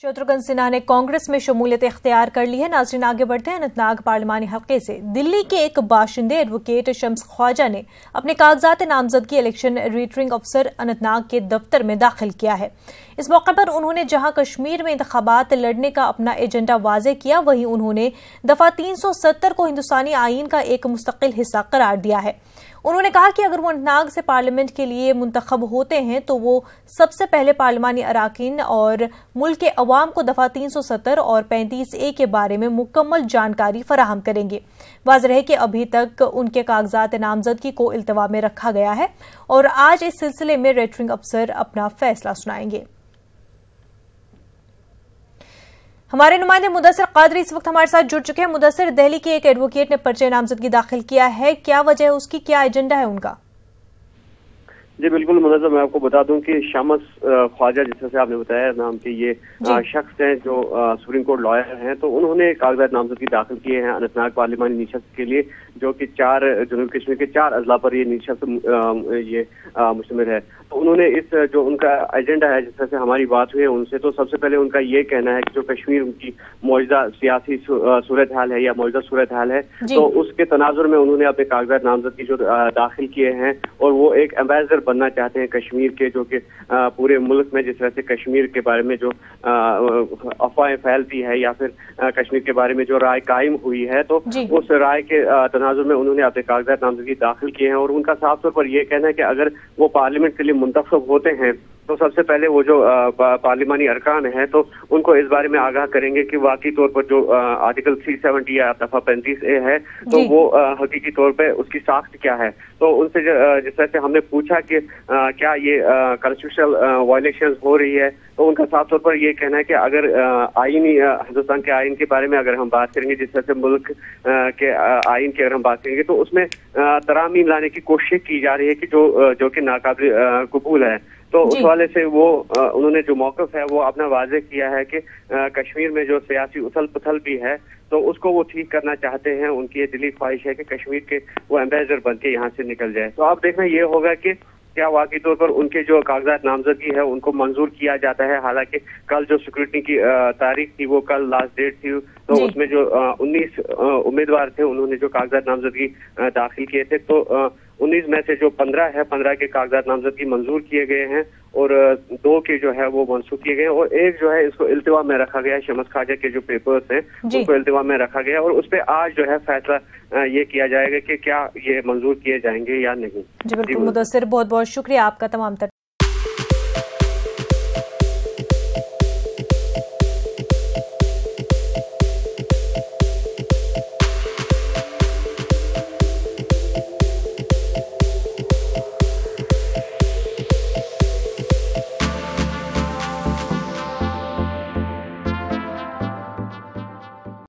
शत्रुघ्न सिन्हा ने कांग्रेस में शमूलियत इख्तियार कर ली है। नाज़रीन, आगे बढ़ते हैं। अनंतनाग पार्लिमानी हल्के से दिल्ली के एक बाशिंदे एडवोकेट शम्स ख्वाजा ने अपने कागजात नामजदगी इलेक्शन रिटर्निंग अफसर अनंतनाग के दफ्तर में दाखिल किया है। इस मौके पर उन्होंने जहां कश्मीर में इंतखाबात लड़ने का अपना एजेंडा वाज़े किया, वहीं उन्होंने दफा 370 को हिंदुस्तानी आईन का एक मुस्तकिल हिस्सा करार दिया है। उन्होंने कहा कि अगर वो अनंतनाग से पार्लियामेंट के लिए मुंतखब होते हैं तो वो सबसे पहले पार्लिमानी अराकीन और मुल्क के अवाम को दफा 370 और 35A के बारे में मुकम्मल जानकारी फराहम करेंगे। वाज़ेह है कि अभी तक उनके कागजात नामजदगी को इल्तवा में रखा गया है और आज इस सिलसिले में रिटर्निंग अफसर अपना फैसला सुनाएंगे। हमारे नुमाइंदे मुदस्सिर कादरी इस वक्त हमारे साथ जुड़ चुके हैं। मुदस्सिर, दिल्ली के एक एडवोकेट ने पर्चे नामजदगी दाखिल किया है, क्या वजह है उसकी, क्या एजेंडा है उनका? जी बिल्कुल मुनज़्ज़म, मैं आपको बता दूं कि शम्स ख्वाजा, जिस से आपने बताया नाम के ये शख्स हैं जो सुप्रीम कोर्ट लॉयर हैं, तो उन्होंने कागजात नामजदगी दाखिल किए हैं अनंतनाग पार्लिमानी निशस्त के लिए, जो कि जनूबी कश्मीर के 4 अजला पर ये निशस्त मुश्तमिल है। तो उन्होंने इस जो उनका एजेंडा है, जिस तरह से हमारी बात हुई है उनसे, तो सबसे पहले उनका ये कहना है कि जो कश्मीर की मौजूदा सियासी सूरत हाल है या मौजूदा सूरत हाल है, तो उसके तनाजुर में उन्होंने अपने कागजात नामजदगी जो दाखिल किए हैं और वो एक एम्बेसडर बनना चाहते हैं कश्मीर के, जो कि पूरे मुल्क में जिस तरह से कश्मीर के बारे में जो अफवाहें फैलती है या फिर कश्मीर के बारे में जो राय कायम हुई है, तो उस राय के तनाजुर में उन्होंने अपने कागजात नामजदगी दाखिल किए हैं। और उनका साफ तौर पर यह कहना है कि अगर वो पार्लियामेंट के लिए मुंतखब होते हैं तो सबसे पहले वो जो पार्लिमानी अरकान है तो उनको इस बारे में आगाह करेंगे कि वाकई तौर पर जो आर्टिकल 370 या दफा 35A है, तो वो हकीकी तौर पे उसकी साख्त क्या है। तो उनसे जिस तरह से हमने पूछा कि क्या ये कॉन्स्टिट्यूशनल वायलेशन हो रही है, तो उनका साफ तौर पर ये कहना है कि अगर आईनी हिंदुस्तान के आइन के बारे में अगर हम बात करेंगे, जिस तरह से मुल्क के आइन की अगर हम बात करेंगे, तो उसमें तरामीम लाने की कोशिश की जा रही है कि जो कि नाकाबिल कबूल है। तो उस वाले से वो उन्होंने जो मौक़िफ़ है वो अपना वाज़ेह किया है कि कश्मीर में जो सियासी उथल पुथल भी है तो उसको वो ठीक करना चाहते हैं। उनकी ये दिली ख्वाहिश है कि कश्मीर के वो एम्बेसडर बन के यहाँ से निकल जाए। तो आप देखना ये होगा कि क्या वाकई तौर पर उनके जो कागजात नामजदगी है उनको मंजूर किया जाता है। हालांकि कल जो सिक्योरिटी की तारीख थी वो कल लास्ट डेट थी, तो उसमें जो 19 उम्मीदवार थे उन्होंने जो कागजात नामजदगी दाखिल किए थे, तो 19 में से जो 15 है, 15 के कागजात नामजदगी मंजूर किए गए हैं और 2 के जो है वो मनसूख किए गए हैं और एक जो है इसको इल्तिवा में रखा गया है। शम्स ख्वाजा के जो पेपर्स हैं उनको इल्तिवा में रखा गया और उस पर आज जो है फैसला ये किया जाएगा कि क्या ये मंजूर किए जाएंगे या नहीं। जी बिल्कुल मुदस्सिर, बहुत बहुत शुक्रिया आपका तमाम